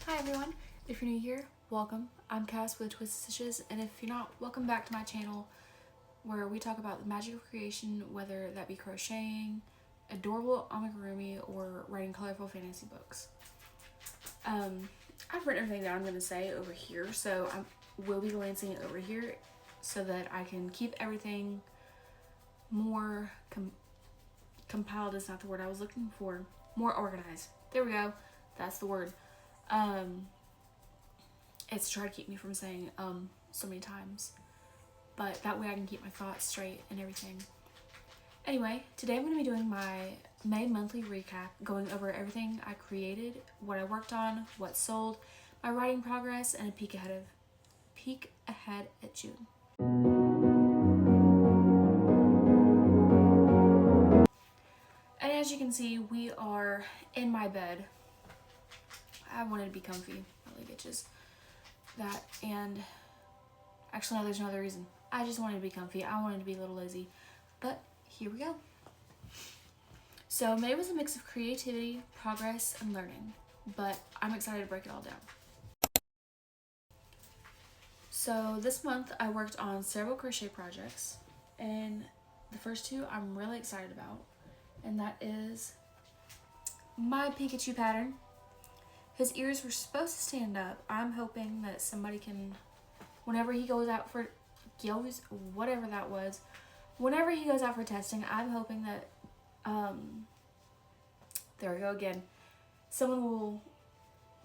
Hi everyone, if you're new here, welcome. I'm Cass with Twisted Stitches, and if you're not, welcome back to my channel where we talk about the magic of creation, whether that be crocheting, adorable amigurumi, or writing colorful fantasy books. I've written everything that I'm going to say over here, so I will be glancing it over here so that I can keep everything more compiled is not the word I was looking for. More organized. There we go. That's the word. It's to try to keep me from saying so many times, but that way I can keep my thoughts straight and everything. Anyway, today I'm going to be doing my May monthly recap, going over everything I created, what I worked on, what sold, my writing progress, and a peek ahead at June. And as you can see, we are in my bed. I wanted to be comfy, my leg itches. That, and actually no, there's no other reason. I just wanted to be comfy. I wanted to be a little lazy, but here we go. So May was a mix of creativity, progress, and learning, but I'm excited to break it all down. So this month I worked on several crochet projects, and the first two I'm really excited about, and that is my Pikachu pattern. His ears were supposed to stand up. I'm hoping that somebody can, whenever he goes out for testing, I'm hoping that, there we go again, someone will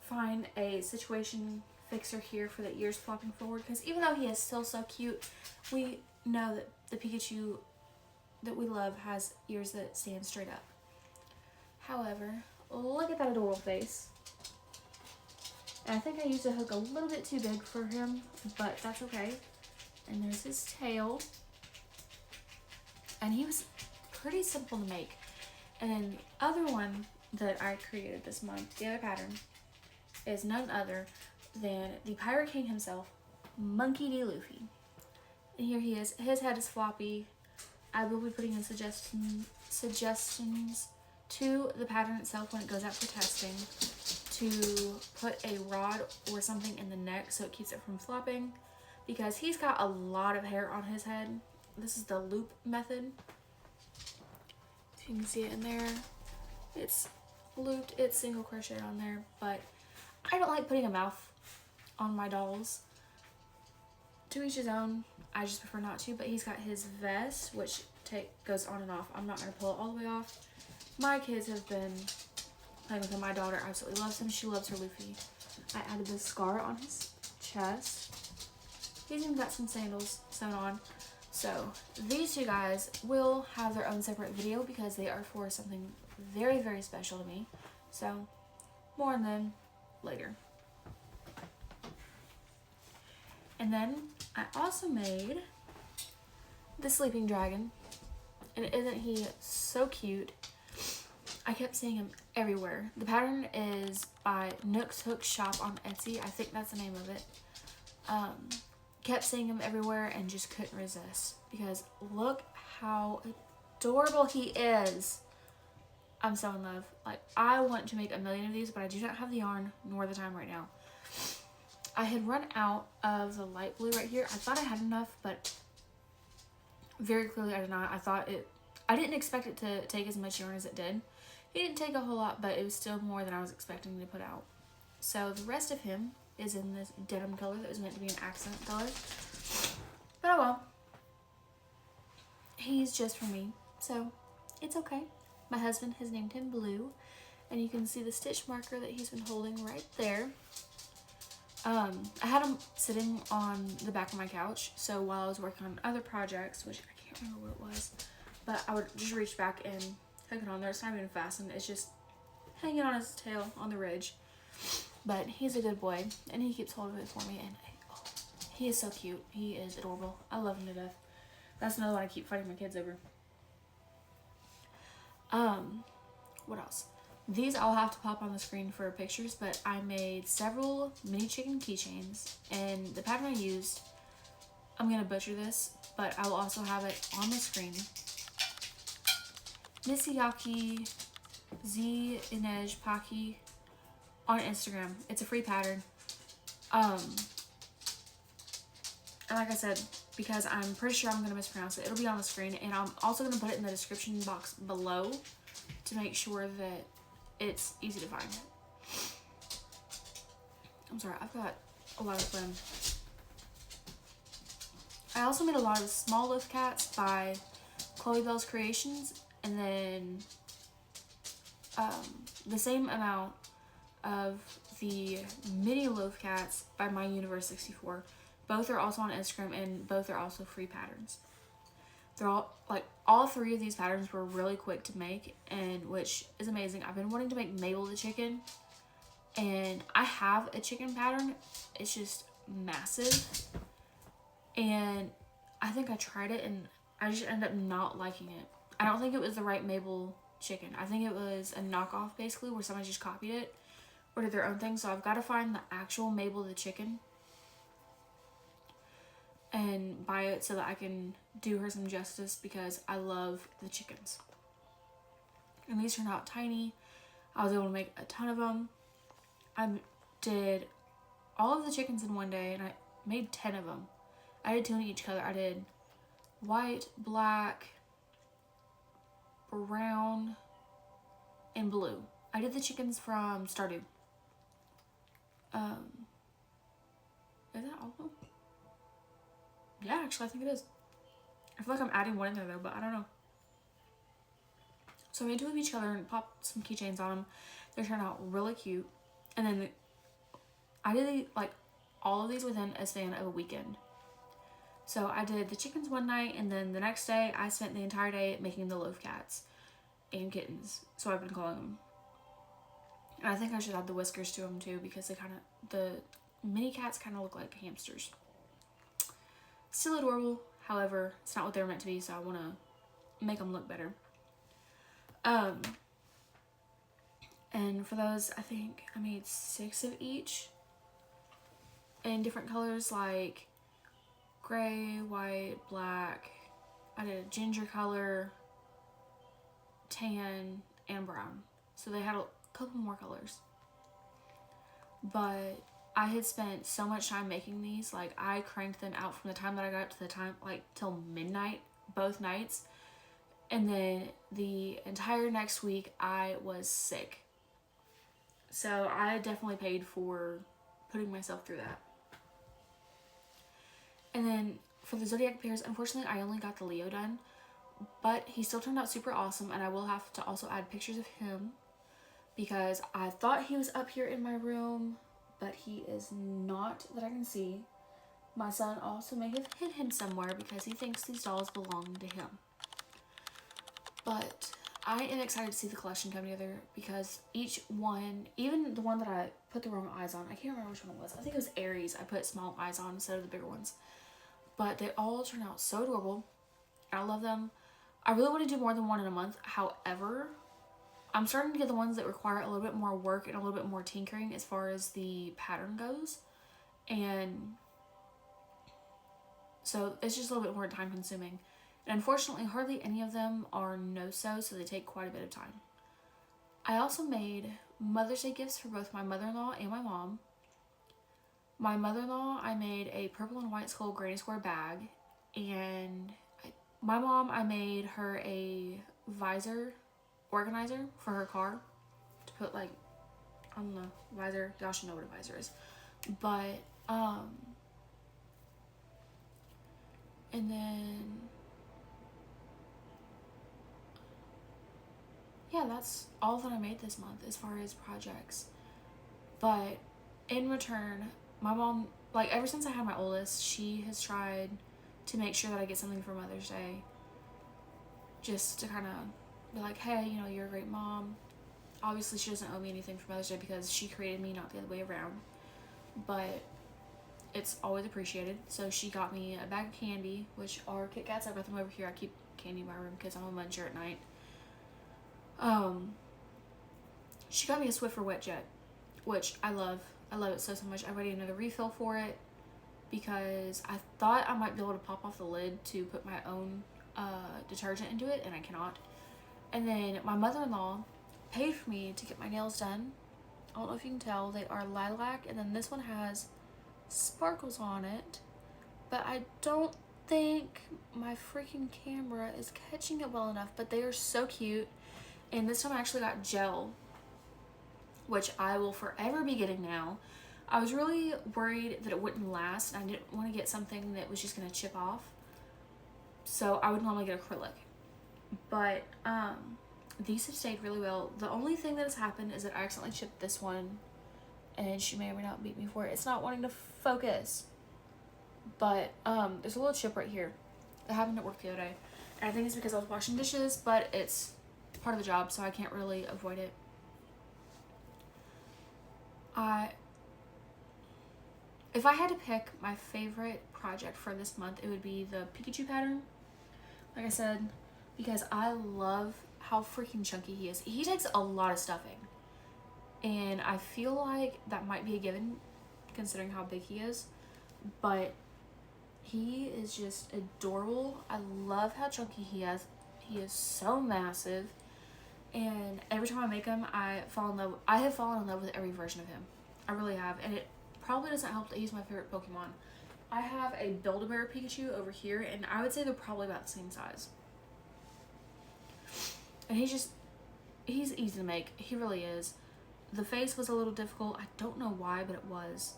find a situation fixer here for the ears flopping forward, because even though he is still so cute, we know that the Pikachu that we love has ears that stand straight up. However, look at that adorable face. And I think I used a hook a little bit too big for him, but that's okay. And there's his tail. And he was pretty simple to make. And then the other one that I created this month, the other pattern, is none other than the Pirate King himself, Monkey D. Luffy. And here he is. His head is floppy. I will be putting in suggestions to the pattern itself when it goes out for testing, to put a rod or something in the neck so it keeps it from flopping, because he's got a lot of hair on his head. This is the loop method. If you can see it in there, it's looped, it's single crocheted on there, but I don't like putting a mouth on my dolls. To each his own. I just prefer not to, but he's got his vest, which goes on and off. I'm not going to pull it all the way off. My kids have been playing with him. My daughter absolutely loves him. She loves her Luffy. I added this scar on his chest. He's even got some sandals sewn on. So these two guys will have their own separate video because they are for something very, very special to me. So more on them later. And then I also made the sleeping dragon. And isn't he so cute? I kept seeing him everywhere. The pattern is by Nook's Hook Shop on Etsy. I think that's the name of it. Kept seeing him everywhere and just couldn't resist, because look how adorable he is. I'm so in love. Like, I want to make a million of these, but I do not have the yarn nor the time right now. I had run out of the light blue right here. I thought I had enough, but very clearly I did not. I didn't expect it to take as much yarn as it did. He didn't take a whole lot, but it was still more than I was expecting to put out. So the rest of him is in this denim color that was meant to be an accent color. But oh well. He's just for me, so it's okay. My husband has named him Blue, and you can see the stitch marker that he's been holding right there. I had him sitting on the back of my couch, so while I was working on other projects, which I can't remember what it was, but I would just reach back and hook it on there. It's not even fastened, it's just hanging on his tail on the ridge. But he's a good boy, and he keeps hold of it for me, and he is so cute. He is adorable. I love him to death. That's another one I keep fighting my kids over. What else? These I'll have to pop on the screen for pictures, but I made several mini chicken keychains, and the pattern I used, I'm going to butcher this, but I will also have it on the screen. Nisiyaki Z Inej Paki on Instagram. It's a free pattern. And like I said, because I'm pretty sure I'm going to mispronounce it, it'll be on the screen. And I'm also going to put it in the description box below to make sure that it's easy to find. I'm sorry, I've got a lot of fun. I also made a lot of small loaf cats by Chloe Bell's Creations. And then the same amount of the mini loaf cats by My Universe 64. Both are also on Instagram, and both are also free patterns. They're all, like, all three of these patterns were really quick to make, and which is amazing. I've been wanting to make Mabel the chicken, and I have a chicken pattern. It's just massive, and I think I tried it, and I just ended up not liking it. I don't think it was the right Mabel chicken. I think it was a knockoff, basically, where somebody just copied it or did their own thing. So I've got to find the actual Mabel the chicken and buy it so that I can do her some justice, because I love the chickens. And these turned out tiny. I was able to make a ton of them. I did all of the chickens in one day, and I made 10 of them. I did 2 in each color. I did white, black, brown, and blue. I did the chickens from Stardew. Is that all of them? Yeah, actually, I think it is. I feel like I'm adding one in there, though, but I don't know. So I made 2 of each color and popped some keychains on them. They turned out really cute. And then I did, like, all of these within a span of a weekend. So I did the chickens one night, and then the next day, I spent the entire day making the loaf cats and kittens. So I've been calling them. And I think I should add the whiskers to them, too, because they kind of, the mini cats kind of look like hamsters. Still adorable, however, it's not what they're meant to be, so I want to make them look better. And for those, I think I made 6 of each in different colors, like gray, white, black. I did a ginger color, tan, and brown. So they had a couple more colors. But I had spent so much time making these. Like, I cranked them out from the time that I got up to the time, like, till midnight, both nights. And then the entire next week, I was sick. So I definitely paid for putting myself through that. And then for the Zodiac pairs, unfortunately, I only got the Leo done. But he still turned out super awesome. And I will have to also add pictures of him, because I thought he was up here in my room, but he is not, that I can see. My son also may have hid him somewhere because he thinks these dolls belong to him. But I am excited to see the collection come together, because each one, even the one that I put the wrong eyes on, I can't remember which one it was. I think it was Aries. I put small eyes on instead of the bigger ones. But they all turn out so adorable. I love them. I really want to do more than one in a month. However, I'm starting to get the ones that require a little bit more work and a little bit more tinkering as far as the pattern goes. And so it's just a little bit more time consuming. And unfortunately, hardly any of them are no-sew, so they take quite a bit of time. I also made Mother's Day gifts for both my mother-in-law and my mom. My mother-in-law, I made a purple and white skull granny square bag. And my mom, I made her a visor organizer for her car to put, like, on the visor. Y'all should know what a visor is. But and then yeah, that's all that I made this month as far as projects. But in return, my mom, like, ever since I had my oldest, she has tried to make sure that I get something for Mother's Day, just to kind of be like, hey, you know, you're a great mom. Obviously, she doesn't owe me anything for Mother's Day because she created me, not the other way around. But it's always appreciated. So she got me a bag of candy, which are Kit Kats. I've got them over here. I keep candy in my room because I'm a muncher at night. She got me a Swiffer Wet Jet, which I love. I love it so much. I waited another refill for it because I thought I might be able to pop off the lid to put my own detergent into it, and I cannot. And then my mother-in-law paid for me to get my nails done I don't know if you can tell, they are lilac, and then this one has sparkles on it, but I don't think my freaking camera is catching it well enough, but they are so cute. And this time I actually got gel, which I will forever be getting now. I was really worried that it wouldn't last, and I didn't want to get something that was just going to chip off, so I would normally get acrylic. But these have stayed really well. The only thing that has happened is that I accidentally chipped this one, and she may or may not beat me for it. It's not wanting to focus, but there's a little chip right here that happened at work the other day, and I think it's because I was washing dishes, but it's part of the job, so I can't really avoid it. If I had to pick my favorite project for this month, it would be the Pikachu pattern, like I said, because I love how freaking chunky he is. He takes a lot of stuffing, and I feel like that might be a given considering how big he is, but he is just adorable. I love how chunky he is. He is so massive, and every time I make him, I have fallen in love with every version of him. I really have, and it probably doesn't help that he's my favorite Pokemon. I have a Build-A-Bear Pikachu over here, and I would say they're probably about the same size. And he's easy to make. He really is. The face was a little difficult. I don't know why, but it was.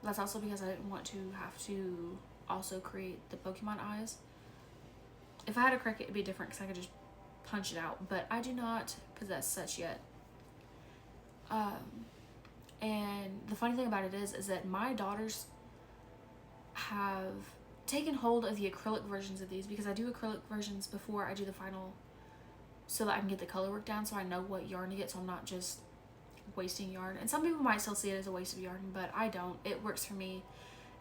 That's also because I didn't want to have to also create the Pokemon eyes. If I had a Cricket, it'd be different because I could just punch it out, but I do not possess such yet. And the funny thing about it is that my daughters have taken hold of the acrylic versions of these, because I do acrylic versions before I do the final, so that I can get the color work down, so I know what yarn to get, so I'm not just wasting yarn. And some people might still see it as a waste of yarn, but I don't. It works for me,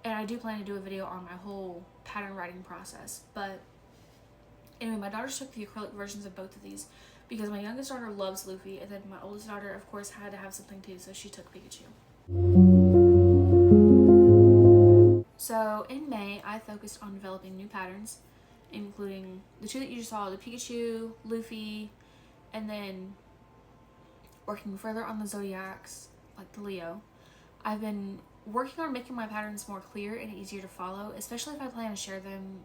and I do plan to do a video on my whole pattern writing process. But anyway, my daughters took the acrylic versions of both of these because my youngest daughter loves Luffy, and then my oldest daughter, of course, had to have something too, so she took Pikachu. So in May, I focused on developing new patterns, including the two that you just saw, the Pikachu, Luffy, and then working further on the zodiacs, like the Leo. I've been working on making my patterns more clear and easier to follow, especially if I plan to share them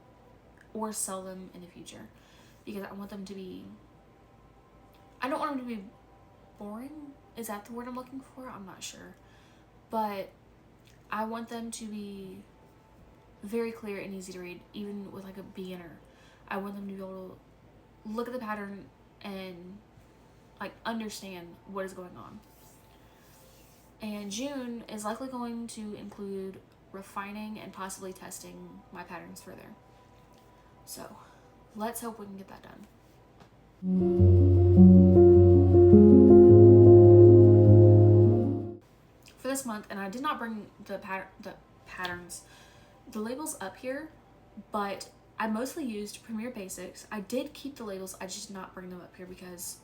or sell them in the future, because I want them to be, I don't want them to be boring. Is that the word I'm looking for? I'm not sure. But I want them to be very clear and easy to read, even with like a beginner. I want them to be able to look at the pattern and like understand what is going on. And June is likely going to include refining and possibly testing my patterns further. So let's hope we can get that done. For this month, and I did not bring the labels up here, but I mostly used Premier Basics. I did keep the labels, I just did not bring them up here because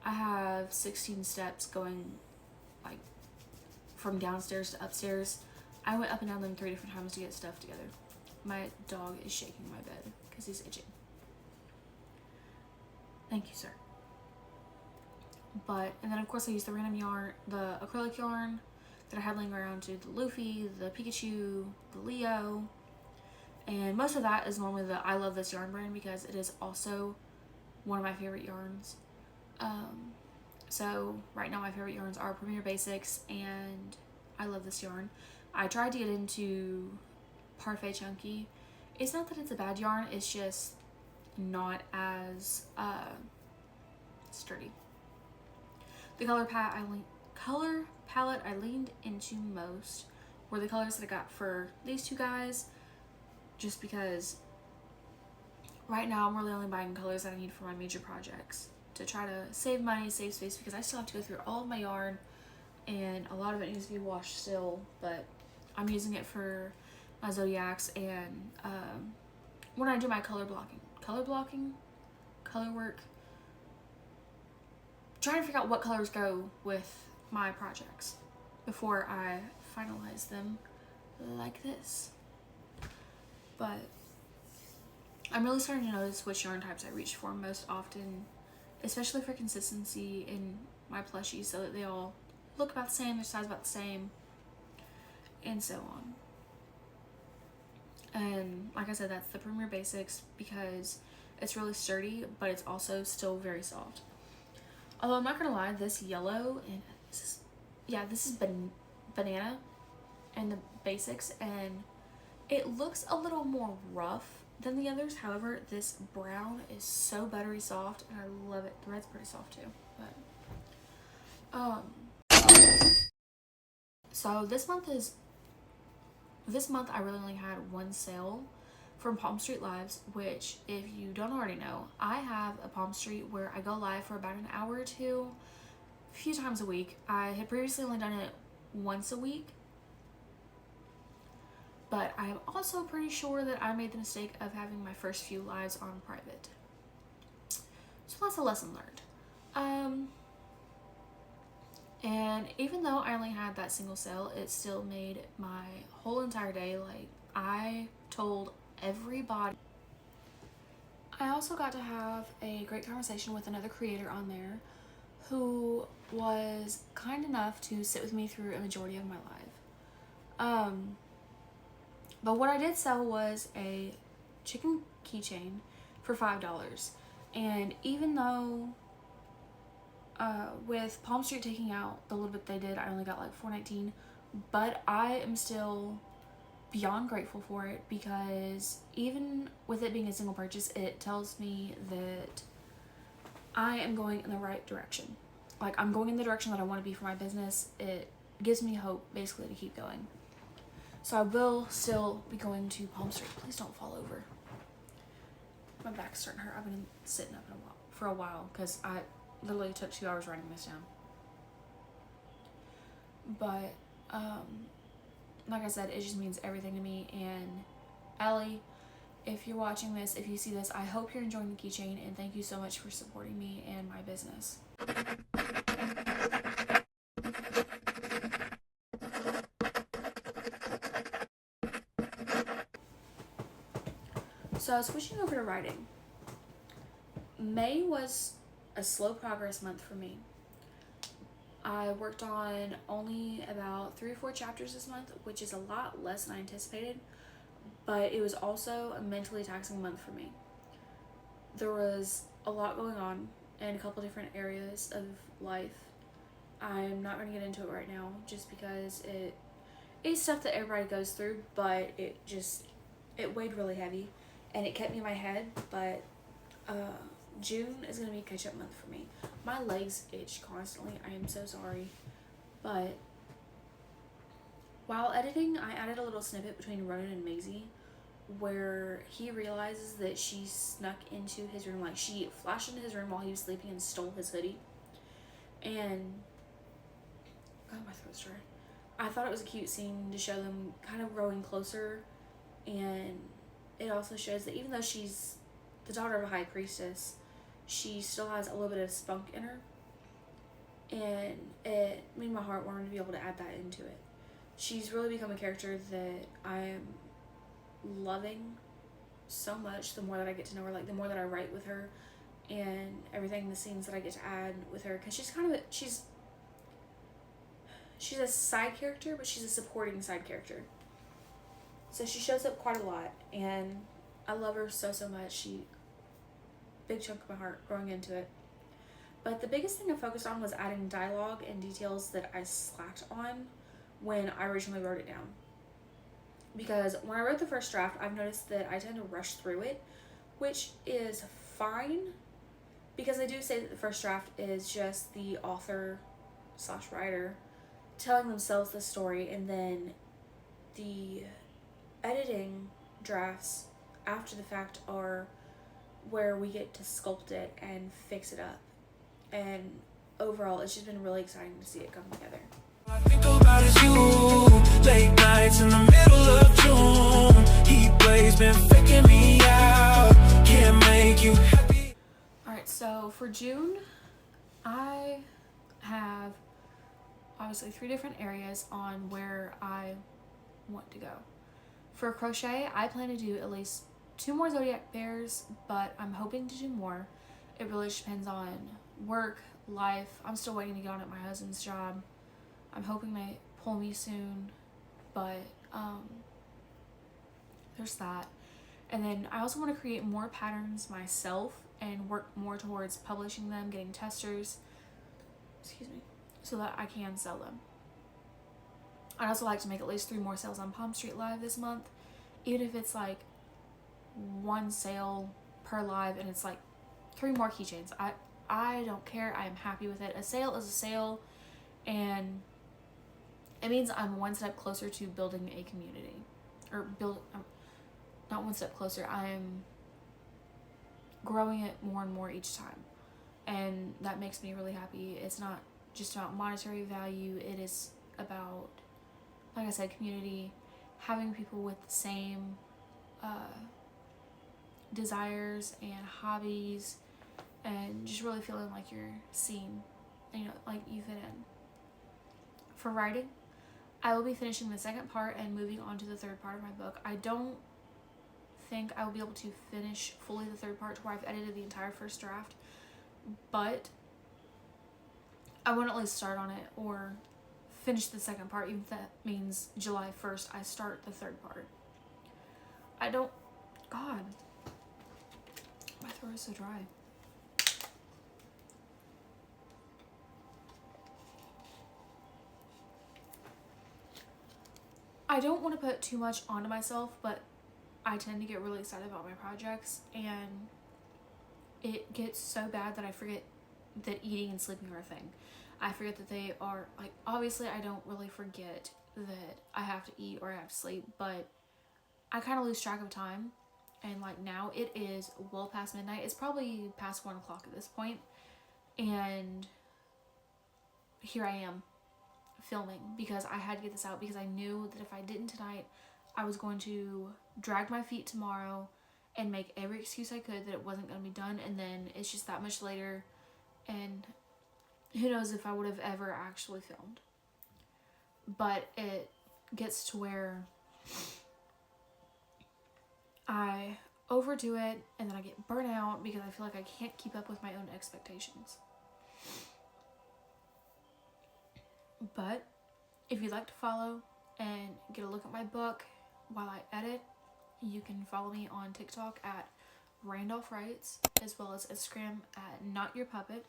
I have 16 steps going like from downstairs to upstairs. I went up and down them 3 different times to get stuff together. My dog is shaking my bed because he's itching. Thank you, sir. And then of course I used the random yarn, the acrylic yarn that I had laying around to the Luffy, the Pikachu, the Leo, and most of that is normally the I Love This Yarn brand because it is also one of my favorite yarns. So right now my favorite yarns are Premier Basics and I Love This Yarn. I tried to get into Parfait Chunky. It's not that it's a bad yarn, it's just not as sturdy. The color palette I leaned into most were the colors that I got for these two guys, just because right now I'm really only buying colors that I need for my major projects to try to save money, save space, because I still have to go through all of my yarn and a lot of it needs to be washed still, but I'm using it for my zodiacs and when I do my color work, trying to figure out what colors go with my projects before I finalize them like this. But I'm really starting to notice which yarn types I reach for most often, especially for consistency in my plushies so that they all look about the same, their size about the same, and so on. And like I said, that's the Premier Basics because it's really sturdy, but it's also still very soft. Although I'm not gonna lie, this yellow and this is banana and the Basics, and it looks a little more rough than the others. However, this brown is so buttery soft, and I love it. The red's pretty soft too, but so this month I really only had one sale from Palmstreet Lives, which, if you don't already know, I have a Palmstreet where I go live for about an hour or two, a few times a week. I had previously only done it once a week, but I'm also pretty sure that I made the mistake of having my first few lives on private. So that's a lesson learned. And even though I only had that single sale, it still made my whole entire day. Like, I told everybody. I also got to have a great conversation with another creator on there who was kind enough to sit with me through a majority of my live. But what I did sell was a chicken keychain for $5. And even though with Palmstreet taking out the little bit they did, I only got like $4.19, but I am still beyond grateful for it, because even with it being a single purchase, it tells me that I am going in the right direction. Like, I'm going in the direction that I want to be for my business. It gives me hope, basically, to keep going. So I will still be going to Palmstreet. Please don't fall over. My back's starting to hurt. I've been sitting up for a while because I literally took 2 hours writing this down. But like I said, it just means everything to me. And Ellie, if you're watching this, if you see this, I hope you're enjoying the keychain, and thank you so much for supporting me and my business. So switching over to writing. May was a slow progress month for me. I worked on only about 3 or 4 chapters this month, which is a lot less than I anticipated, but it was also a mentally taxing month for me. There was a lot going on in a couple different areas of life. I'm not going to get into it right now just because it is stuff that everybody goes through, but it weighed really heavy and it kept me in my head. But June is going to be a catch-up month for me. My legs itch constantly. I am so sorry. But while editing, I added a little snippet between Ronan and Maisie where he realizes that she snuck into his room. Like, she flashed into his room while he was sleeping and stole his hoodie. And oh, my throat's dry. I thought it was a cute scene to show them kind of growing closer. And it also shows that even though she's the daughter of a high priestess, she still has a little bit of spunk in her, and it made my heart warm to be able to add that into it. She's really become a character that I am loving so much the more that I get to know her, like the more that I write with her and everything, the scenes that I get to add with her, because she's kind of she's a side character, but she's a supporting side character. So she shows up quite a lot, and I love her so much. Big chunk of my heart growing into it. But the biggest thing I focused on was adding dialogue and details that I slacked on when I originally wrote it down. Because when I wrote the first draft, I've noticed that I tend to rush through it, which is fine, because I do say that the first draft is just the author/writer telling themselves the story, and then the editing drafts after the fact are where we get to sculpt it and fix it up. And overall, it's just been really exciting to see it come together. I think about is you, late nights in the middle of June, heat waves been faking me out, can't make you happy. Alright, so for June, I have obviously 3 different areas on where I want to go. For crochet, I plan to do at least 2 more zodiac bears, but I'm hoping to do more. It really just depends on work, life. I'm still waiting to get on at my husband's job. I'm hoping they pull me soon, but there's that. And then I also want to create more patterns myself and work more towards publishing them, getting testers, so that I can sell them. I'd also like to make at least 3 more sales on Palmstreet Live this month, even if it's like 1 sale per live and it's like 3 more keychains. I don't care. I am happy with it. A sale is a sale, and it means I'm 1 step closer to building a community, or not 1 step closer. I'm growing it more and more each time, and that makes me really happy. It's not just about monetary value. It is about, like I said, community, having people with the same desires and hobbies, and just really feeling like you're seen, and, like you fit in. For writing, I will be finishing the 2nd part and moving on to the 3rd part of my book. I don't think I will be able to finish fully the 3rd part to where I've edited the entire 1st draft, but I want to at least start on it or finish the 2nd part, even if that means July 1st I start the 3rd part. God, my throat is so dry. I don't want to put too much onto myself, but I tend to get really excited about my projects, and it gets so bad that I forget that eating and sleeping are a thing. I forget that they are, like, obviously I don't really forget that I have to eat or I have to sleep, but I kind of lose track of time. And like now it is well past midnight. It's probably past 1 o'clock at this point, and here I am filming because I had to get this out, because I knew that if I didn't tonight, I was going to drag my feet tomorrow and make every excuse I could that it wasn't going to be done, and then it's just that much later, and who knows if I would have ever actually filmed. But it gets to where I overdo it, and then I get burnt out because I feel like I can't keep up with my own expectations. But if you'd like to follow and get a look at my book while I edit, you can follow me on TikTok at Randolph Writes, as well as Instagram at Not Your Puppet.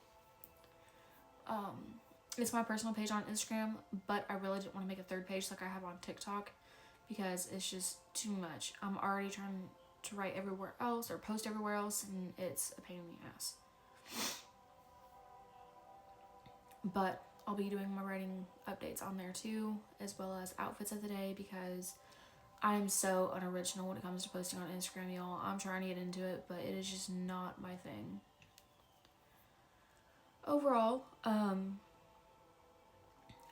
It's my personal page on Instagram, but I really didn't want to make a 3rd page like I have on TikTok because it's just too much. I'm already trying to write everywhere else or post everywhere else, and it's a pain in the ass. But I'll be doing my writing updates on there too, as well as outfits of the day, because I'm so unoriginal when it comes to posting on Instagram, y'all. I'm trying to get into it, but it is just not my thing. Overall,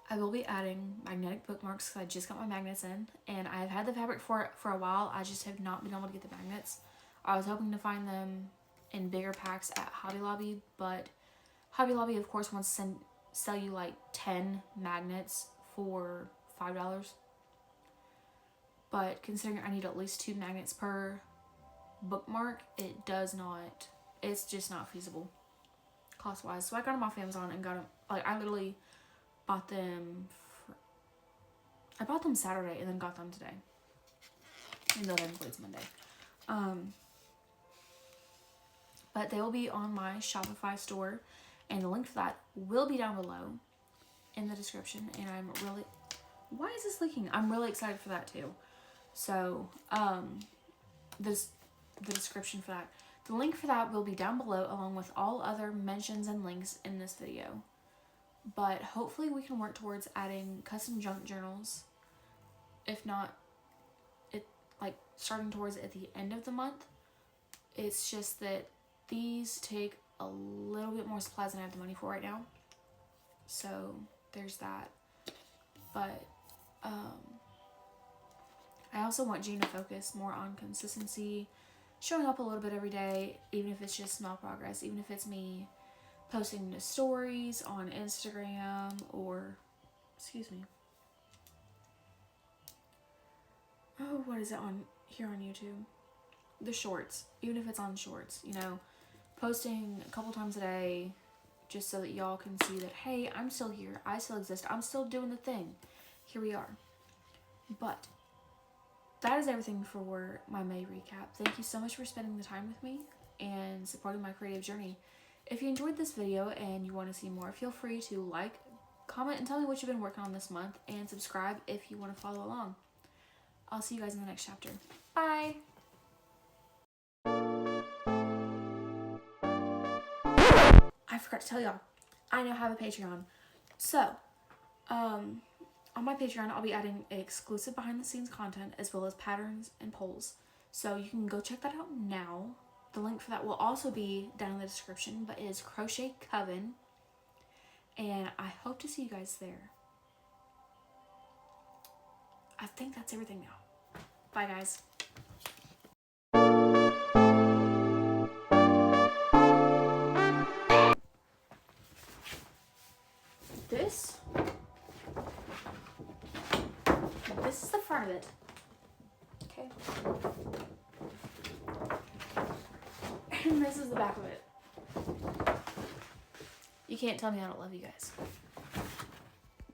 I will be adding magnetic bookmarks because I just got my magnets in, and I've had the fabric for it for a while. I just have not been able to get the magnets. I was hoping to find them in bigger packs at Hobby Lobby, but Hobby Lobby, of course, wants to sell you like 10 magnets for $5. But considering I need at least 2 magnets per bookmark, it's just not feasible cost-wise. So I got them off Amazon and got them, like, I literally bought them, I bought them Saturday and then got them today. Even though technically it's Monday. But they will be on my Shopify store, and the link for that will be down below in the description. And why is this leaking? I'm really excited for that too. So, the description for that. The link for that will be down below, along with all other mentions and links in this video. But hopefully we can work towards adding custom junk journals. If not, starting towards at the end of the month. It's just that these take a little bit more supplies than I have the money for right now. So there's that. But I also want Gene to focus more on consistency, showing up a little bit every day, even if it's just small progress, even if it's me posting the stories on Instagram or, what is it on here on YouTube? The shorts, even if it's on shorts, posting a couple times a day, just so that y'all can see that, hey, I'm still here, I still exist, I'm still doing the thing. Here we are. But that is everything for my May recap. Thank you so much for spending the time with me and supporting my creative journey. If you enjoyed this video and you want to see more, feel free to like, comment, and tell me what you've been working on this month, and subscribe if you want to follow along. I'll see you guys in the next chapter. Bye! I forgot to tell y'all, I now have a Patreon. So, on my Patreon, I'll be adding exclusive behind-the-scenes content as well as patterns and polls. So you can go check that out now. The link for that will also be down in the description, but it is Crochet Coven. And I hope to see you guys there. I think that's everything now. Bye, guys. This is the front of it. Okay. And this is the back of it. You can't tell me I don't love you guys.